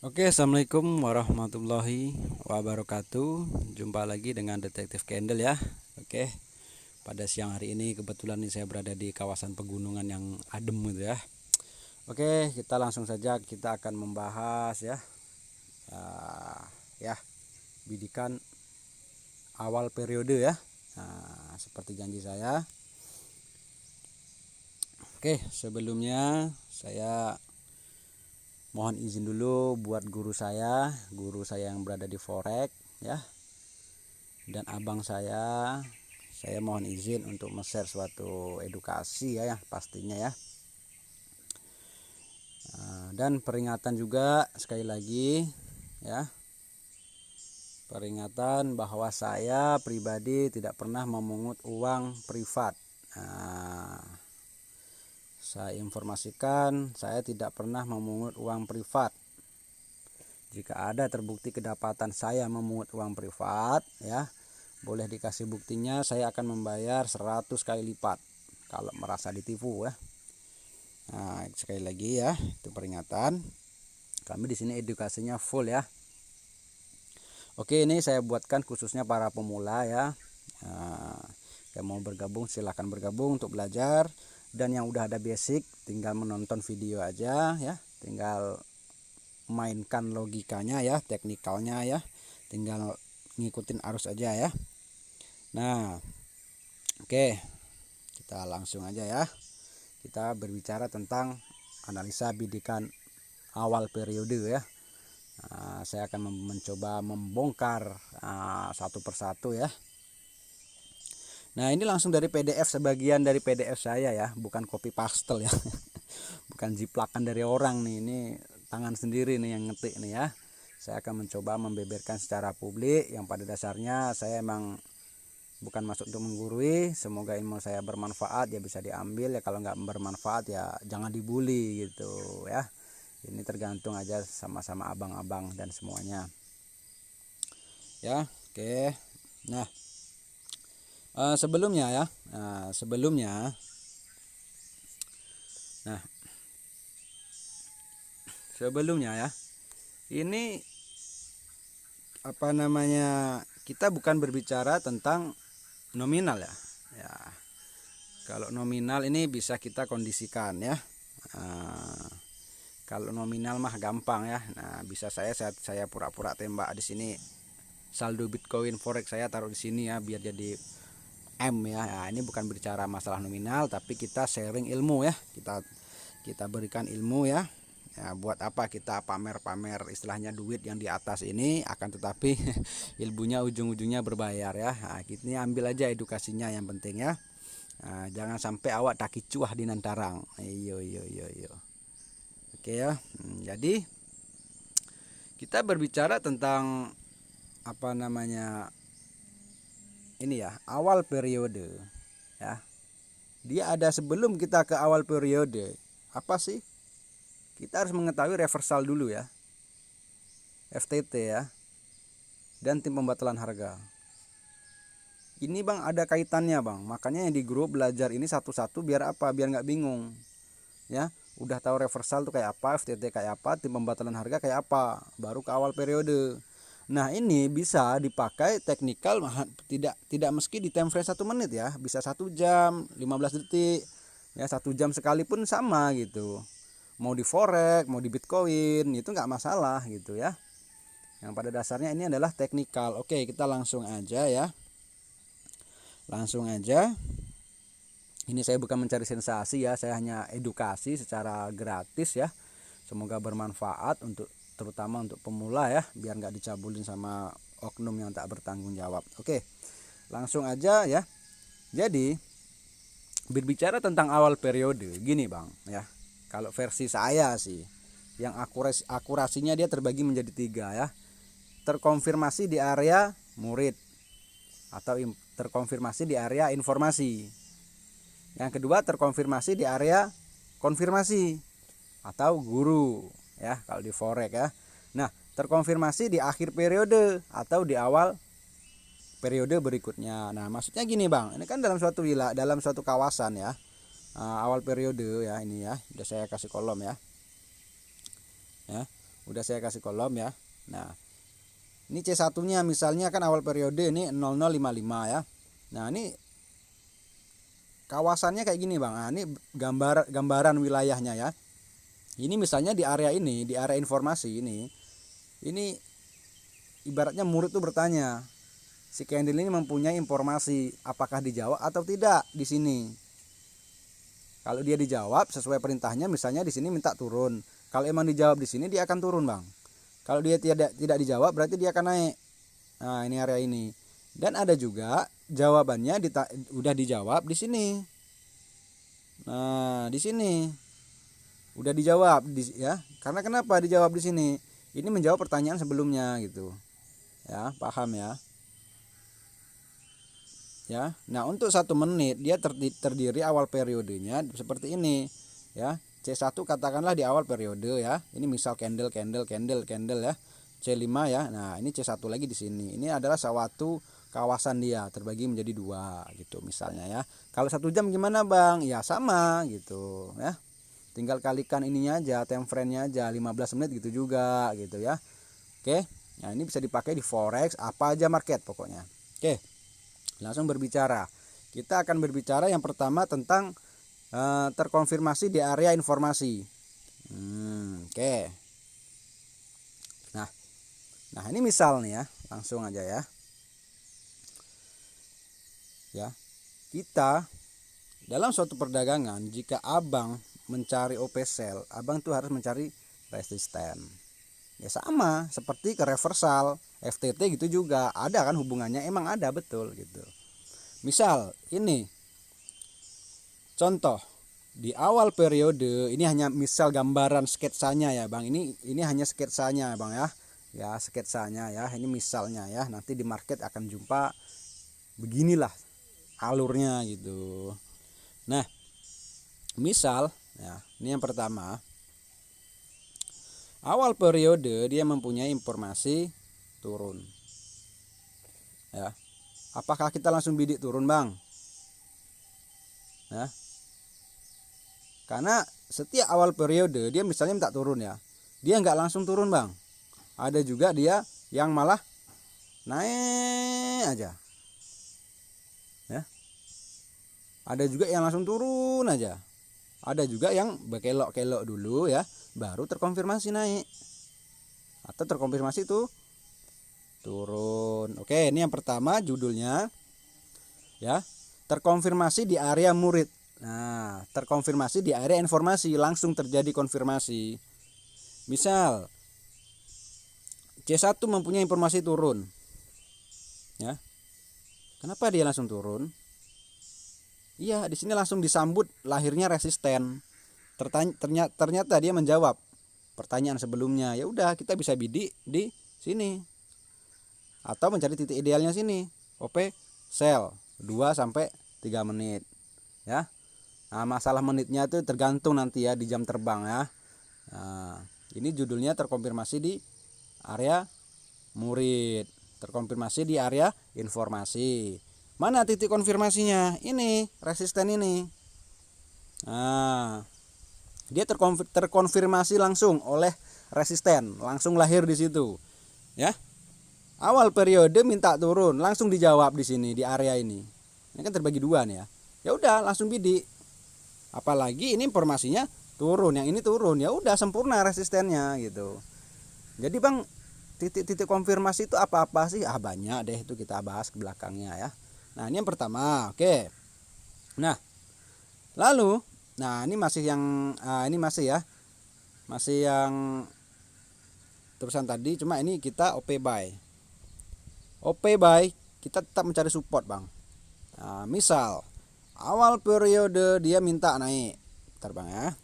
Oke, assalamualaikum warahmatullahi wabarakatuh. Jumpa lagi dengan Detektif Kendall ya. Oke, pada siang hari ini kebetulan nih saya berada di kawasan pegunungan yang adem gitu ya. Oke, kita langsung saja kita akan membahas ya, uh, ya bidikan awal periode ya. Nah, seperti janji saya. Oke, sebelumnya saya mohon izin dulu buat guru saya yang berada di Forek ya, dan abang saya mohon izin untuk share suatu edukasi ya pastinya ya. Dan peringatan juga sekali lagi ya, peringatan bahwa saya pribadi tidak pernah memungut uang privat. Saya informasikan saya tidak pernah memungut uang privat. Jika ada terbukti kedapatan saya memungut uang privat ya, boleh dikasih buktinya, saya akan membayar 100 kali lipat kalau merasa ditipu ya. Nah, sekali lagi ya, itu peringatan. Kami di sini edukasinya full ya. Oke, ini saya buatkan khususnya para pemula ya. Yang mau bergabung silahkan bergabung untuk belajar, dan yang udah ada basic tinggal menonton video aja ya, tinggal mainkan logikanya ya, teknikalnya ya, tinggal ngikutin arus aja ya. Nah, oke, kita langsung aja ya. Kita berbicara tentang analisa bidikan awal periode ya. Saya akan mencoba membongkar satu persatu ya. Nah, ini langsung dari PDF, sebagian dari PDF saya ya, bukan copy paste ya. Bukan jiplakan dari orang nih, ini tangan sendiri nih yang ngetik nih ya. Saya akan mencoba membeberkan secara publik yang pada dasarnya saya emang bukan masuk untuk menggurui. Semoga ilmu saya bermanfaat ya, bisa diambil ya, kalau nggak bermanfaat ya jangan dibully gitu ya. Ini tergantung aja sama-sama abang-abang dan semuanya ya. Oke, nah sebelumnya ya, sebelumnya ya, ini apa namanya, kita bukan berbicara tentang nominal ya. Ya, kalau nominal ini bisa kita kondisikan ya. Kalau nominal mah gampang ya. Nah, bisa saya pura-pura tembak di sini saldo Bitcoin Forex saya taruh di sini ya biar jadi M ya. Nah, ini bukan berbicara masalah nominal, tapi kita sharing ilmu ya. Kita berikan ilmu ya. Ya, buat apa kita pamer-pamer istilahnya duit yang di atas ini, akan tetapi ilmunya ujung-ujungnya berbayar ya. Nah, kita ambil aja edukasinya yang penting ya. Nah, jangan sampai awak taki cuah di nantarang. Iyo. Oke ya. Jadi kita berbicara tentang apa namanya ini ya, awal periode ya. Dia ada sebelum kita ke awal periode. Apa sih? Kita harus mengetahui reversal dulu ya, FTT ya, dan tim pembatalan harga. Ini bang ada kaitannya bang, makanya yang di grup belajar ini satu-satu biar apa? Biar nggak bingung ya. Udah tahu reversal tuh kayak apa, FTT kayak apa, tim pembatalan harga kayak apa, baru ke awal periode. Nah, ini bisa dipakai teknikal, tidak meski di time frame 1 menit ya, bisa 1 jam 15 detik ya, 1 jam sekalipun sama gitu. Mau di forex, mau di bitcoin, itu nggak masalah gitu ya. Yang pada dasarnya ini adalah teknikal. Oke, kita langsung aja ya. Langsung aja. Ini saya bukan mencari sensasi ya, saya hanya edukasi secara gratis ya. Semoga bermanfaat untuk terutama untuk pemula ya, biar nggak dicabulin sama oknum yang tak bertanggung jawab. Oke, langsung aja ya. Jadi berbicara tentang awal periode, gini bang ya. Kalau versi saya sih, yang akurasinya dia terbagi menjadi 3 ya. Terkonfirmasi di area murid atau terkonfirmasi di area informasi. Yang kedua terkonfirmasi di area konfirmasi atau guru ya kalau di forex ya. Nah, terkonfirmasi di akhir periode atau di awal periode berikutnya. Nah, maksudnya gini bang, ini kan dalam suatu kawasan ya. Awal periode ya, ini ya udah saya kasih kolom ya. Udah saya kasih kolom ya. Nah, ini C1 nya misalnya kan awal periode ini 0055 ya. Nah, ini kawasannya kayak gini Bang. Nah, ini gambaran wilayahnya ya. Ini misalnya di area ini, di area informasi ini ibaratnya murid tuh bertanya, si Candle ini mempunyai informasi apakah dijawab atau tidak di sini. Kalau dia dijawab sesuai perintahnya, misalnya di sini minta turun. Kalau emang dijawab di sini, dia akan turun Bang. Kalau dia tidak dijawab, berarti dia akan naik. Nah, ini area ini. Dan ada juga jawabannya udah dijawab di sini. Nah, di sini udah dijawab ya. Karena kenapa dijawab di sini? Ini menjawab pertanyaan sebelumnya gitu. Ya, paham ya? Ya. Nah, untuk 1 menit dia terdiri awal periodenya seperti ini, ya. C1 katakanlah di awal periode ya. Ini misal candle ya. C5 ya. Nah, ini C1 lagi di sini. Ini adalah suatu kawasan dia terbagi menjadi 2 gitu misalnya ya. Kalau 1 jam gimana Bang? Ya sama gitu ya. Tinggal kalikan ininya aja, time frame-nya aja 15 menit gitu juga gitu ya. Oke. Nah, ini bisa dipakai di forex apa aja market pokoknya. Oke. Langsung berbicara. Kita akan berbicara yang pertama tentang terkonfirmasi di area informasi. Oke. Nah ini misal nih ya, langsung aja ya. Ya, kita dalam suatu perdagangan jika abang mencari OP sell, abang tuh harus mencari resisten. Ya sama seperti ke reversal, FTT gitu juga ada kan hubungannya, emang ada betul gitu. Misal ini contoh di awal periode, ini hanya misal gambaran sketsanya ya Bang. Ini hanya sketsanya Bang ya. Ya, sketsanya ya. Ini misalnya ya. Nanti di market akan jumpa beginilah alurnya gitu. Nah, misal ya, ini yang pertama. Awal periode dia mempunyai informasi turun. Ya. Apakah kita langsung bidik turun Bang? Ya. Karena setiap awal periode dia misalnya minta turun ya, dia nggak langsung turun Bang. Ada juga dia yang malah naik aja, ya. Ada juga yang langsung turun aja. Ada juga yang berkelok-kelok dulu ya, baru terkonfirmasi naik atau terkonfirmasi tuh turun. Oke, ini yang pertama judulnya ya, terkonfirmasi di area murid. Nah, terkonfirmasi di area informasi, langsung terjadi konfirmasi. Misal C1 mempunyai informasi turun. Ya. Kenapa dia langsung turun? Iya, di sini langsung disambut lahirnya resisten. Ternyata dia menjawab pertanyaan sebelumnya. Ya udah, kita bisa bidik di sini. Atau mencari titik idealnya sini. OP sell 2 sampai 3 menit. Ya. Nah, masalah menitnya itu tergantung nanti ya di jam terbang ya. Nah, ini judulnya terkonfirmasi di area murid, terkonfirmasi di area informasi. Mana titik konfirmasinya? Ini resisten ini. Nah, dia terkonfirmasi langsung oleh resisten, langsung lahir di situ. Ya. Awal periode minta turun, langsung dijawab di sini di area ini. Ini kan terbagi 2 nih ya. Ya udah, langsung bidik. Apalagi ini informasinya turun, yang ini turun, ya udah sempurna resistennya gitu. Jadi Bang, titik-titik konfirmasi itu apa-apa sih? Banyak deh, itu kita bahas ke belakangnya ya. Nah, ini yang pertama. Oke. Nah, lalu ini masih yang ini masih ya. Masih yang terusan tadi, cuma ini kita OP buy. OP buy kita tetap mencari support Bang. Nah, misal awal periode dia minta naik, bentar Bang ya.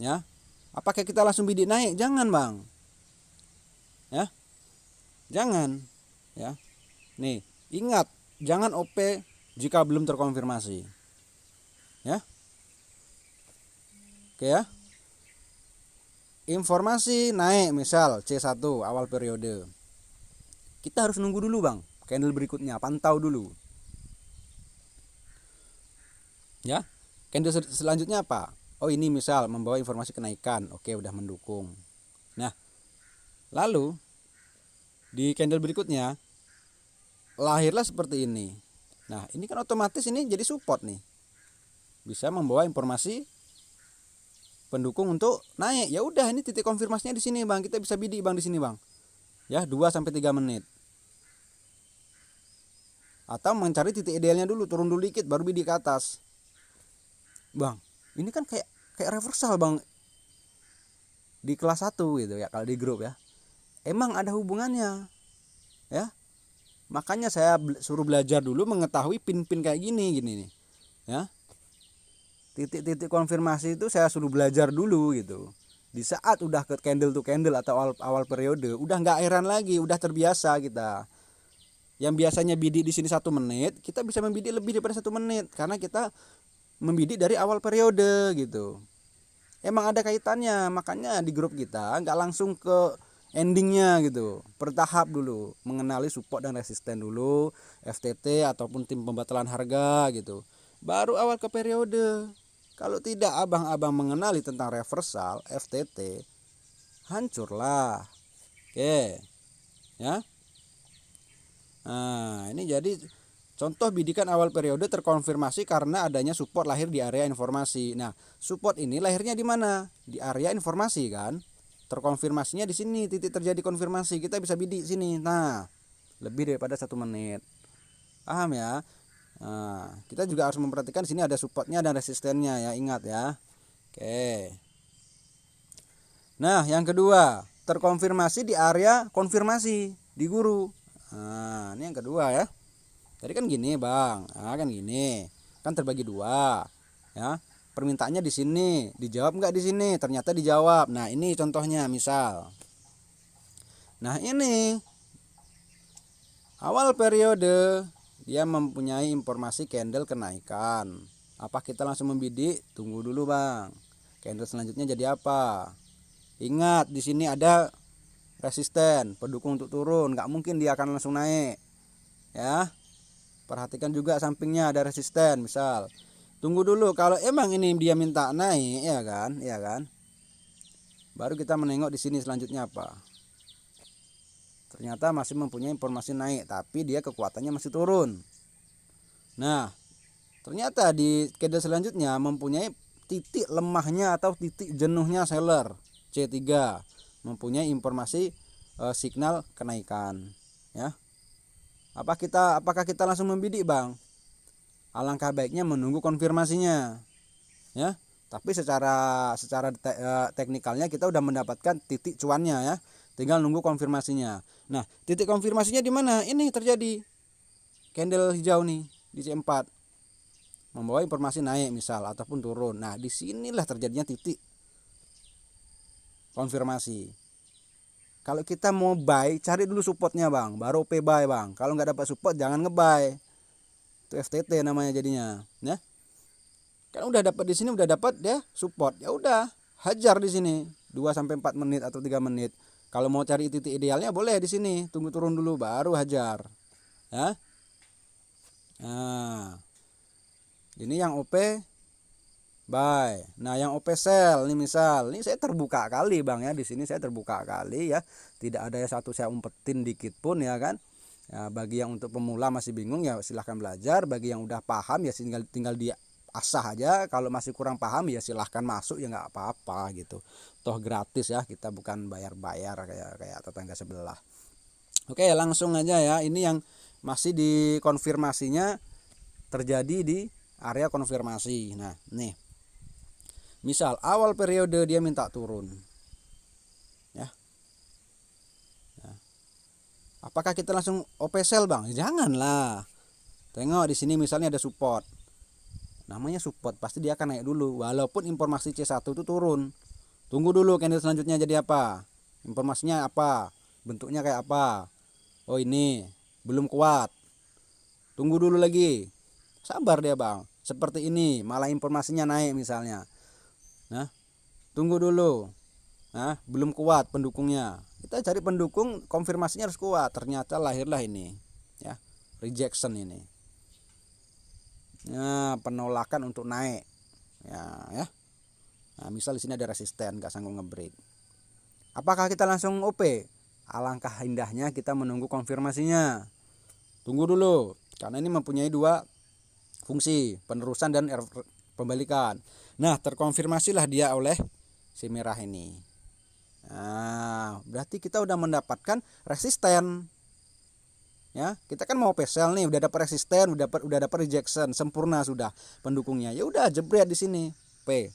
Ya. Apakah kita langsung bidik naik? Jangan Bang. Ya. Jangan. Ya. Nih, ingat, jangan OP jika belum terkonfirmasi. Ya. Oke ya. Informasi naik misal C1 awal periode. Kita harus nunggu dulu Bang. Candle berikutnya, pantau dulu. Ya, candle selanjutnya apa? Oh ini misal membawa informasi kenaikan, oke udah mendukung. Nah, Lalu di candle berikutnya lahirlah seperti ini. Nah, ini kan otomatis ini jadi support nih. Bisa membawa informasi pendukung untuk naik. Ya udah, ini titik konfirmasinya di sini, Bang. Kita bisa bidik, Bang, di sini, Bang. Ya, 2 sampai 3 menit. Atau mencari titik idealnya dulu, turun dulu dikit baru bidik ke atas. Bang, ini kan kayak reversal, Bang. Di kelas 1 gitu ya, kalau di grup ya. Emang ada hubungannya. Ya. Makanya saya suruh belajar dulu mengetahui pin-pin kayak gini nih. Ya. Titik-titik konfirmasi itu saya suruh belajar dulu gitu. Di saat udah ke candle to candle atau awal periode, udah nggak heran lagi, udah terbiasa kita. Yang biasanya bidik di sini 1 menit, kita bisa membidik lebih daripada 1 menit karena kita membidik dari awal periode gitu. Emang ada kaitannya, makanya di grup kita nggak langsung ke endingnya gitu, bertahap dulu, mengenali support dan resisten dulu, FTT ataupun tim pembatalan harga gitu, baru awal ke periode. Kalau tidak abang-abang mengenali tentang reversal FTT, hancurlah. Oke ya. Nah, ini jadi contoh bidikan awal periode terkonfirmasi karena adanya support lahir di area informasi. Nah, support ini lahirnya di mana? Di area informasi kan. Terkonfirmasinya di sini, titik terjadi konfirmasi. Kita bisa bidik sini. Nah, lebih daripada 1 menit. Paham ya? Nah, kita juga harus memperhatikan di sini ada supportnya dan resistennya ya, ingat ya. Oke. Nah, yang kedua, terkonfirmasi di area konfirmasi di guru. Nah, ini yang kedua ya. Tadi kan gini, Bang. Nah, kan gini. Kan terbagi 2. Ya. Permintaannya di sini, dijawab nggak di sini? Ternyata dijawab. Nah, ini contohnya misal. Nah, ini awal periode dia mempunyai informasi candle kenaikan. Apa kita langsung membidik? Tunggu dulu, Bang. Candle selanjutnya jadi apa? Ingat, di sini ada resisten, pendukung untuk turun, nggak mungkin dia akan langsung naik. Ya. Perhatikan juga sampingnya ada resisten, misal. Tunggu dulu, kalau emang ini dia minta naik, ya kan? Baru kita menengok di sini selanjutnya apa. Ternyata masih mempunyai informasi naik, tapi dia kekuatannya masih turun. Nah, ternyata di candle selanjutnya mempunyai titik lemahnya atau titik jenuhnya seller C3, mempunyai informasi signal kenaikan, ya. Apakah kita langsung membidik, Bang? Alangkah baiknya menunggu konfirmasinya, ya. Tapi secara teknikalnya kita udah mendapatkan titik cuannya ya. Tinggal nunggu konfirmasinya. Nah, titik konfirmasinya di mana? Ini terjadi. Candle hijau nih di C4. Membawa informasi naik misal ataupun turun. Nah, disinilah terjadinya titik konfirmasi. Kalau kita mau buy, cari dulu supportnya, Bang. Baru OP buy, Bang. Kalau nggak dapat support, jangan ngebuy. Itu FTT namanya jadinya, ya. Kan udah dapat di sini, udah dapat ya support. Ya udah, hajar di sini 2 sampai 4 menit atau 3 menit. Kalau mau cari titik idealnya boleh di sini. Tunggu turun dulu baru hajar. Ya. Nah. Ini yang OP buy. Nah, yang OP sell nih misal, ini saya terbuka kali, Bang ya. Di sini saya terbuka kali ya. Tidak ada satu saya umpetin dikit pun ya kan. Ya, bagi yang untuk pemula masih bingung ya silahkan belajar. Bagi yang udah paham ya tinggal dia asah aja. Kalau masih kurang paham ya silahkan masuk ya nggak apa-apa gitu. Toh gratis ya, kita bukan bayar-bayar kayak tetangga sebelah. Oke, langsung aja ya. Ini yang masih di konfirmasinya terjadi di area konfirmasi. Nah, nih. Misal awal periode dia minta turun. Ya. Nah. Apakah kita langsung OP sell, Bang? Janganlah. Tengok di sini misalnya ada support. Namanya support, pasti dia akan naik dulu walaupun informasi C1 itu turun. Tunggu dulu candle selanjutnya jadi apa? Informasinya apa? Bentuknya kayak apa? Oh, ini belum kuat. Tunggu dulu lagi. Sabar dia, Bang. Seperti ini, malah informasinya naik misalnya. Nah, tunggu dulu. Nah, belum kuat pendukungnya. Kita cari pendukung, konfirmasinya harus kuat. Ternyata lahirlah ini, ya, rejection ini. Nah, penolakan untuk naik. Ya. Nah, misal di sini ada resisten, nggak sanggup ngebreak. Apakah kita langsung OP? alangkah indahnya kita menunggu konfirmasinya. Tunggu dulu, karena ini mempunyai dua fungsi, penerusan dan pembalikan. Nah, terkonfirmasilah dia oleh si merah ini. Nah, berarti kita udah mendapatkan resisten. Ya, kita kan mau pesel nih, udah dapat resisten, udah dapat rejection, sempurna sudah pendukungnya. Ya udah jebret di sini. P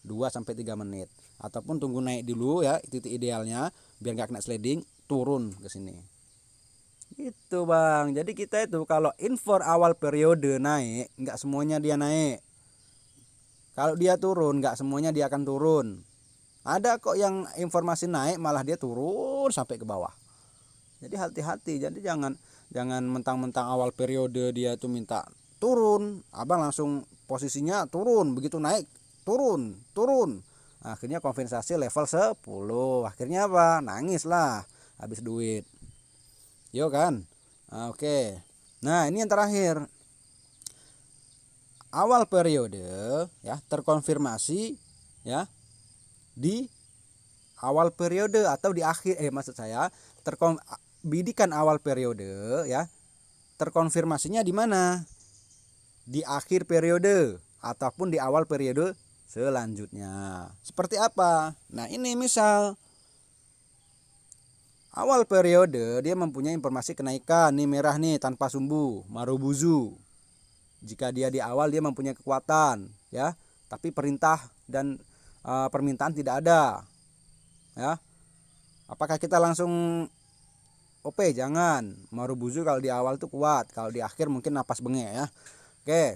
2 sampai 3 menit. Ataupun tunggu naik dulu ya, titik idealnya biar nggak kena sliding, turun ke sini. Gitu bang. Jadi kita itu kalau infor awal periode naik, nggak semuanya dia naik. Kalau dia turun, nggak semuanya dia akan turun. Ada kok yang informasi naik malah dia turun sampai ke bawah. Jadi hati-hati. Jadi jangan mentang-mentang awal periode dia tuh minta turun, abang langsung posisinya turun, begitu naik turun. Akhirnya kompensasi level 10. Akhirnya apa? Nangis lah habis duit. Yo kan? Oke. Nah, ini yang terakhir. Awal periode ya terkonfirmasi ya di awal periode atau di akhir maksud saya bidikan awal periode ya terkonfirmasinya di mana? Di akhir periode ataupun di awal periode selanjutnya. Seperti apa? Nah, ini misal awal periode dia mempunyai informasi kenaikan nih merah nih tanpa sumbu, marubuzu. Jika dia di awal dia mempunyai kekuatan ya, tapi perintah dan permintaan tidak ada. Ya. Apakah kita langsung OP? Jangan. Marubuzu kalau di awal itu kuat, kalau di akhir mungkin napas bengek ya. Oke.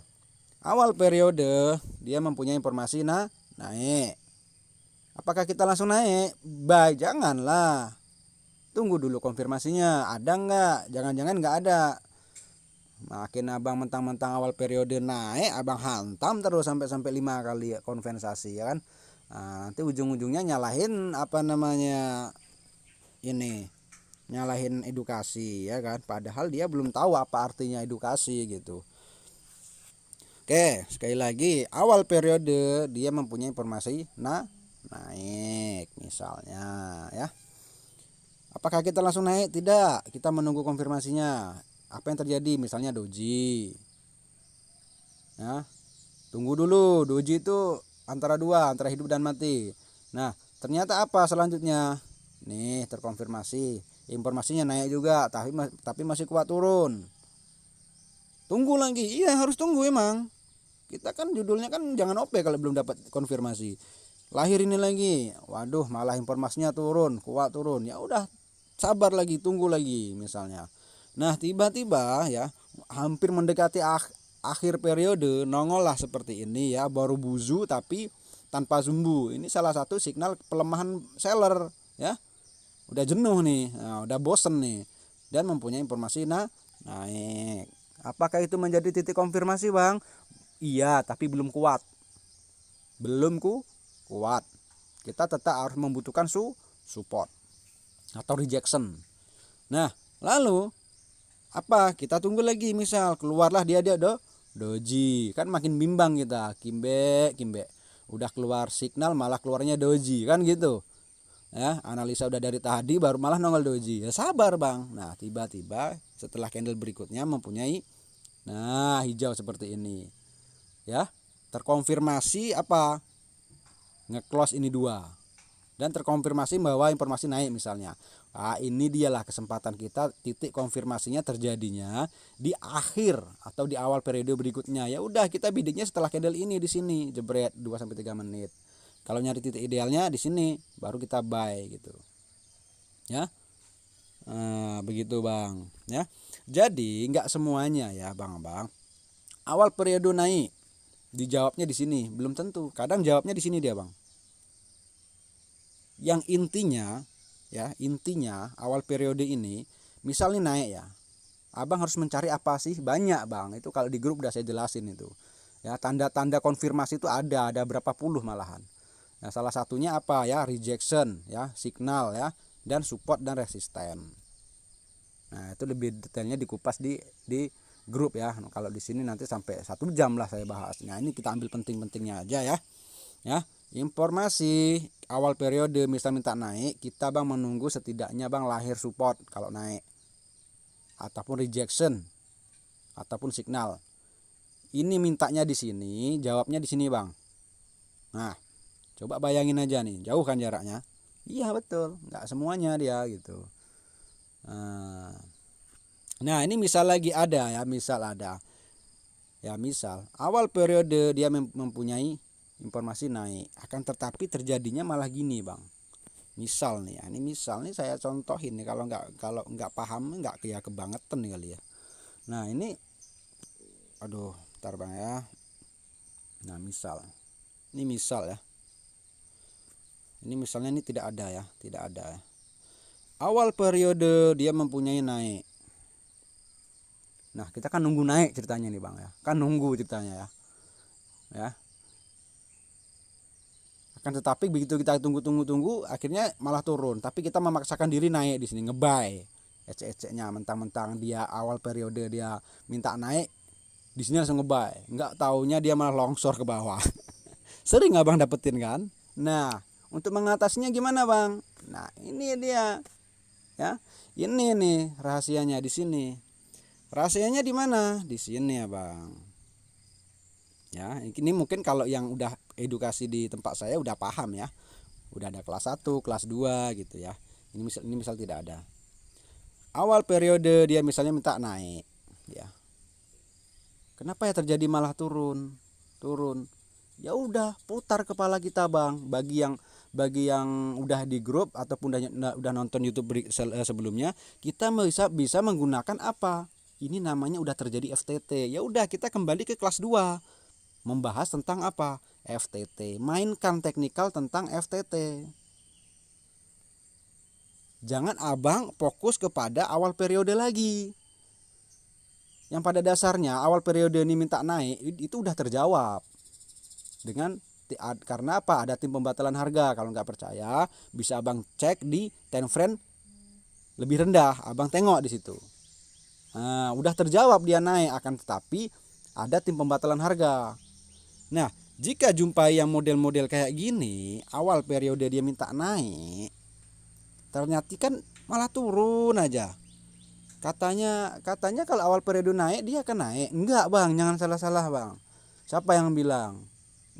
Awal periode dia mempunyai informasi naik. Apakah kita langsung naik? Janganlah. Tunggu dulu konfirmasinya. Ada enggak? Jangan-jangan enggak ada. Makin abang mentang-mentang awal periode naik, abang hantam terus sampai 5 kali kompensasi ya kan. Nanti ujung-ujungnya nyalahin nyalahin edukasi ya kan, padahal dia belum tahu apa artinya edukasi gitu. Oke, sekali lagi awal periode dia mempunyai informasi naik misalnya ya. Apakah kita langsung naik? Tidak, kita menunggu konfirmasinya. Apa yang terjadi? Misalnya doji ya, tunggu dulu. Doji itu antara hidup dan mati. Nah, ternyata apa selanjutnya? Nih terkonfirmasi, informasinya naik juga, tapi masih kuat turun. Tunggu lagi. Iya, harus tunggu emang. Kita kan judulnya kan jangan OP kalau belum dapat konfirmasi. Lahir ini lagi, waduh malah informasinya turun, kuat turun. Ya udah, sabar lagi, tunggu lagi misalnya. Nah, tiba-tiba ya hampir mendekati akhir periode nongol lah seperti ini ya, baru buzu tapi tanpa sumbu. Ini salah satu signal pelemahan seller ya. Udah jenuh nih, udah bosen nih, dan mempunyai informasi naik. Apakah itu menjadi titik konfirmasi bang? Iya, tapi belum kuat. Kuat. Kita tetap harus membutuhkan support atau rejection. Nah, lalu apa? Kita tunggu lagi, misal keluarlah dia doji. Kan makin bimbang kita, kimbe. Udah keluar signal malah keluarnya doji, kan gitu. Ya, analisa udah dari tadi baru malah nongol doji. Ya sabar, Bang. Nah, tiba-tiba setelah candle berikutnya mempunyai hijau seperti ini. Ya, terkonfirmasi apa? Nge-close ini 2. Dan terkonfirmasi bahwa informasi naik misalnya. Ini dialah kesempatan kita, titik konfirmasinya terjadinya di akhir atau di awal periode berikutnya. Ya udah, kita bidiknya setelah candle ini di sini, jebret 2 sampai 3 menit. Kalau nyari titik idealnya di sini baru kita buy gitu. Ya. Begitu, Bang, ya. Jadi nggak semuanya ya, Bang. Awal periode naik dijawabnya di sini, belum tentu. Kadang jawabnya di sini dia, Bang. Yang intinya awal periode ini misalnya naik ya, abang harus mencari apa sih? Banyak, Bang, itu kalau di grup udah saya jelasin itu ya. Tanda-tanda konfirmasi itu ada berapa puluh malahan. Nah, salah satunya apa ya? Rejection ya, signal ya, dan support dan resisten. Nah, itu lebih detailnya dikupas di grup ya. Kalau di sini nanti sampai 1 jam lah saya bahas. Nah, ini kita ambil penting-pentingnya aja ya. Informasi awal periode misal minta naik, kita bang menunggu setidaknya bang lahir support kalau naik, ataupun rejection, ataupun signal. Ini mintanya di sini, jawabnya di sini bang. Nah, coba bayangin aja nih, jauh kan jaraknya? Iya betul, nggak semuanya dia gitu. Nah ini misal lagi ada ya, misal ada. Ya misal awal periode dia mempunyai informasi naik, akan tetapi terjadinya malah gini bang. Misal nih, ini misal nih saya contohin nih, kalau nggak paham nggak ya kebangetan nih kali ya. Nah ini, aduh, bentar bang ya. Nah ini misal ya. Ini misalnya ini tidak ada ya, tidak ada ya. Awal periode dia mempunyai naik. Nah kita kan nunggu naik ceritanya nih bang ya, kan nunggu ceritanya ya. Akan tetapi begitu kita tunggu akhirnya malah turun, tapi kita memaksakan diri naik di sini, ngebuy. Ecek-eceknya mentang-mentang dia awal periode dia minta naik, di sini langsung ngebuy, nggak taunya dia malah longsor ke bawah. Sering abang dapetin kan? Nah untuk mengatasinya gimana bang? Nah ini dia ya, ini nih rahasianya di sini. Rahasianya di mana? Di sini ya bang. Ya, ini mungkin kalau yang udah edukasi di tempat saya udah paham ya. Udah ada kelas 1, kelas 2 gitu ya. Ini misal tidak ada. Awal periode dia misalnya minta naik ya. Kenapa ya terjadi malah turun? Turun. Ya udah, putar kepala kita bang. Bagi yang udah di grup ataupun udah nonton YouTube sebelumnya, kita bisa menggunakan apa? Ini namanya udah terjadi FTT. Ya udah, kita kembali ke kelas 2. Membahas tentang apa? FTT. Mainkan teknikal tentang FTT. Jangan abang fokus kepada awal periode lagi. Yang pada dasarnya awal periode ini minta naik itu udah terjawab dengan karena apa? Ada tim pembatalan harga. Kalau nggak percaya bisa abang cek di time frame lebih rendah. Abang tengok di situ. Nah, udah terjawab dia naik, akan tetapi ada tim pembatalan harga. Nah, jika jumpai yang model-model kayak gini, awal periode dia minta naik, ternyata kan malah turun aja. Katanya kalau awal periode naik dia akan naik. Enggak bang, jangan salah-salah bang. Siapa yang bilang?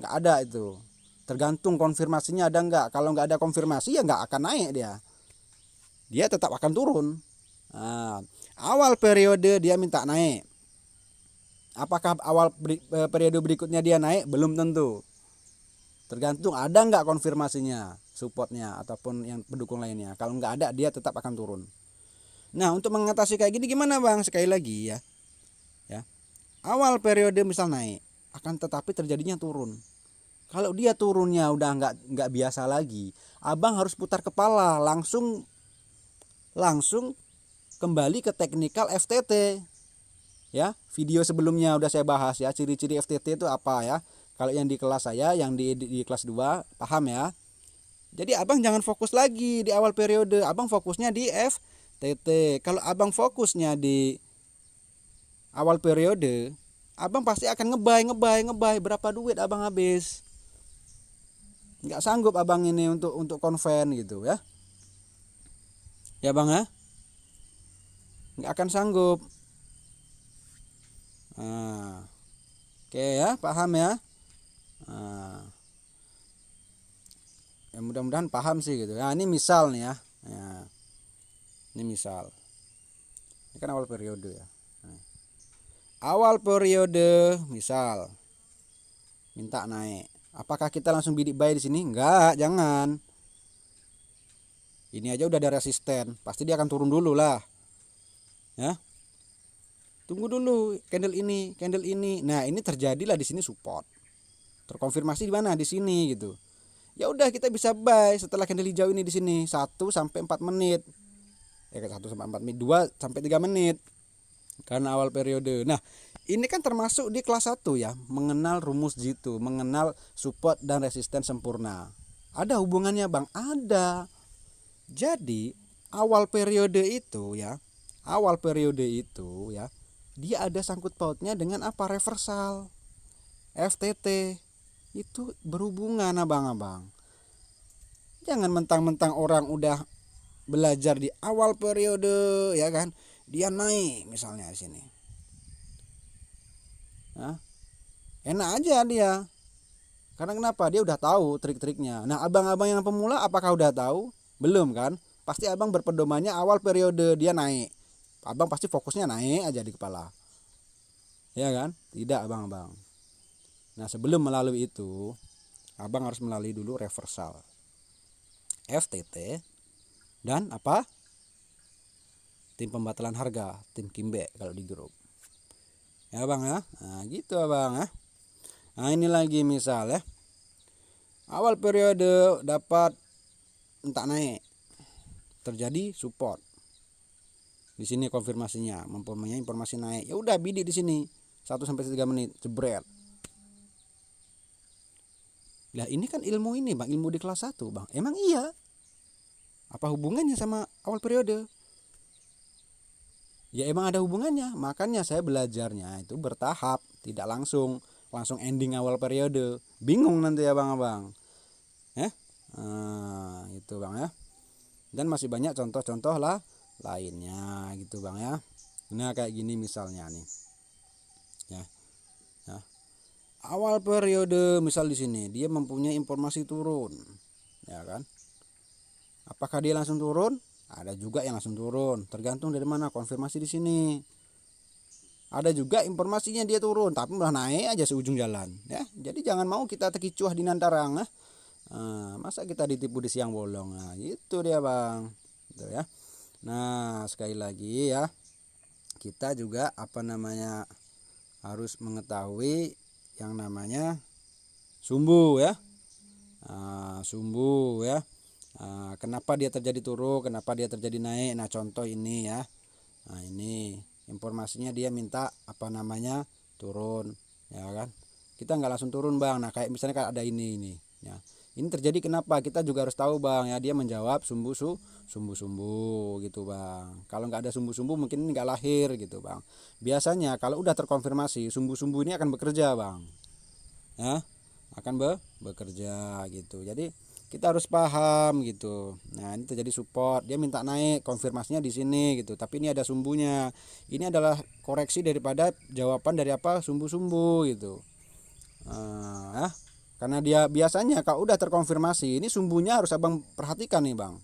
Enggak ada itu. Tergantung konfirmasinya ada enggak. Kalau enggak ada konfirmasi ya enggak akan naik dia. Dia tetap akan turun. Nah, awal periode dia minta naik. Apakah awal periode berikutnya dia naik? Belum tentu. Tergantung ada nggak konfirmasinya, supportnya ataupun yang pendukung lainnya. Kalau nggak ada dia tetap akan turun. Nah untuk mengatasi kayak gini gimana bang? Sekali lagi ya, awal periode misal naik, akan tetapi terjadinya turun. Kalau dia turunnya udah nggak biasa lagi, abang harus putar kepala, langsung kembali ke teknikal FTT. Ya, video sebelumnya udah saya bahas ya, ciri-ciri FTT itu apa ya. Kalau yang di kelas saya, yang di kelas 2 paham ya. Jadi abang jangan fokus lagi di awal periode, abang fokusnya di FTT. Kalau abang fokusnya di awal periode, abang pasti akan ngebuy. Berapa duit abang habis? Nggak sanggup abang ini untuk konven gitu ya. Ya bang ya, nggak akan sanggup. Nah, oke ya, paham ya. Nah, ya mudah-mudahan paham sih gitu. Nah ini misal nih ya. Nah, ini misal. Ini kan awal periode ya. Nah, awal periode misal minta naik. Apakah kita langsung bidik buy di sini? Enggak, jangan. Ini aja udah ada resisten, pasti dia akan turun dulu lah. Ya. Tunggu dulu candle ini. Nah, ini terjadilah di sini support. Terkonfirmasi di mana? Di sini gitu. Ya udah kita bisa buy setelah candle hijau ini di sini 1 sampai 4 menit. 1 sampai 4 menit, 2 sampai 3 menit. Karena awal periode. Nah, ini kan termasuk di kelas 1 ya, mengenal rumus G2, mengenal support dan resisten sempurna. Ada hubungannya, Bang? Ada. Jadi, awal periode itu ya, dia ada sangkut pautnya dengan apa? Reversal, FTT. itu berhubungan abang-abang. Jangan mentang-mentang orang udah belajar di awal periode ya kan, dia naik misalnya di sini. Nah, enak aja dia. Karena kenapa? Dia udah tahu trik-triknya. Nah, abang-abang yang pemula apakah udah tahu? Belum kan? Pasti abang berpedomannya awal periode dia naik. Abang pasti fokusnya naik aja di kepala. Ya kan? Tidak abang-abang. Nah, sebelum melalui itu, abang harus melalui dulu reversal. FTT dan apa? Tim pembatalan harga, tim Kimbe kalau di grup. Ya abang ya. Nah, gitu abang ya. Nah, ini lagi misal ya. Awal periode dapat entak naik. Terjadi support. Di sini konfirmasinya, mempunyai informasi naik. Ya udah bidik di sini 1 sampai 3 menit, jebret. Lah ini kan ilmu ini, Bang, ilmu di kelas 1, Bang. Emang iya? Apa hubungannya sama awal periode? Ya emang ada hubungannya. Makanya saya belajarnya itu bertahap, tidak langsung ending awal periode. Bingung nanti ya Bang-abang. Itu Bang ya. Dan masih banyak contoh-contoh lah lainnya gitu Bang ya. Nah kayak gini misalnya nih. Ya. Awal periode misal di sini dia mempunyai informasi turun. Ya kan? Apakah dia langsung turun? Ada juga yang langsung turun, tergantung dari mana konfirmasi di sini. Ada juga informasinya dia turun tapi malah naik aja seujung jalan ya. Jadi jangan mau kita terkicuah di nantarang ya. Masa kita ditipu di siang bolong. Nah itu dia Bang gitu ya. Nah sekali lagi ya, kita juga harus mengetahui yang namanya sumbu ya. Sumbu ya. Kenapa dia terjadi turun, kenapa dia terjadi naik. Nah contoh ini ya. Nah ini informasinya dia minta turun ya kan. Kita nggak langsung turun Bang. Nah kayak misalnya kan ada ini ya. Ini terjadi kenapa? Kita juga harus tahu Bang ya. Dia menjawab sumbu-sumbu gitu Bang. Kalau nggak ada sumbu-sumbu mungkin ini nggak lahir gitu Bang. Biasanya kalau udah terkonfirmasi sumbu-sumbu ini akan bekerja Bang ya, akan bekerja gitu. Jadi kita harus paham gitu. Nah ini terjadi support, dia minta naik, konfirmasinya di sini gitu. Tapi ini ada sumbunya. Ini adalah koreksi daripada jawaban dari sumbu-sumbu gitu. Karena dia biasanya kalau udah terkonfirmasi, ini sumbunya harus abang perhatikan nih Bang.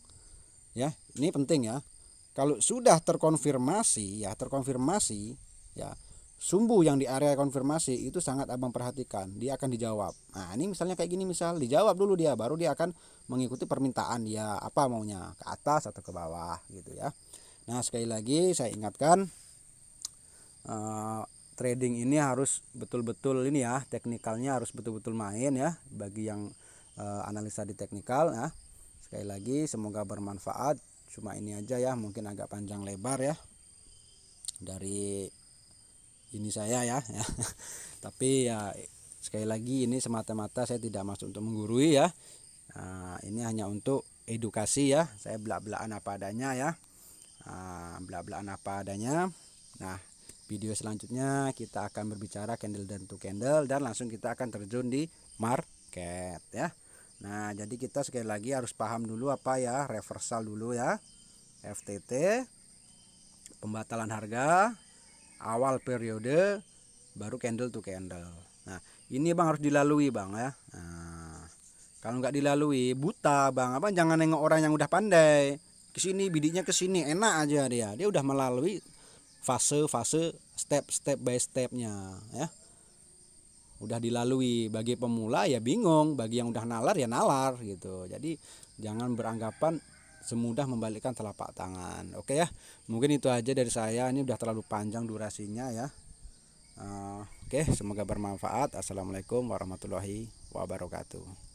Ya ini penting ya. Kalau sudah terkonfirmasi ya sumbu yang di area konfirmasi itu sangat abang perhatikan, dia akan dijawab. Nah ini misalnya kayak gini, misal dijawab dulu dia, baru dia akan mengikuti permintaan dia apa maunya, ke atas atau ke bawah gitu ya. Nah sekali lagi saya ingatkan, trading ini harus betul-betul ini ya, teknikalnya harus betul-betul main ya bagi yang analisa di teknikal ya. Sekali lagi semoga bermanfaat. Cuma ini aja ya, mungkin agak panjang lebar ya dari ini saya ya. Tapi ya sekali lagi ini semata-mata saya tidak maksud untuk menggurui ya. Ini hanya untuk edukasi ya. Saya belak-belakan apa adanya ya. Belak-belakan apa adanya. Nah video selanjutnya kita akan berbicara candle dan to candle, dan langsung kita akan terjun di market ya. Nah jadi kita sekali lagi harus paham dulu apa ya, reversal dulu ya, FTT, pembatalan harga, awal periode, baru candle to candle. Nah ini Bang harus dilalui Bang ya. Nah, kalau nggak dilalui buta Bang. Abang jangan nengok orang yang udah pandai kesini, bidiknya kesini enak aja, dia udah melalui fase-fase, step by stepnya ya, udah dilalui. Bagi pemula ya bingung, bagi yang udah nalar ya nalar gitu. Jadi jangan beranggapan semudah membalikkan telapak tangan. Oke ya, mungkin itu aja dari saya. Ini udah terlalu panjang durasinya ya. Oke, semoga bermanfaat. Assalamualaikum warahmatullahi wabarakatuh.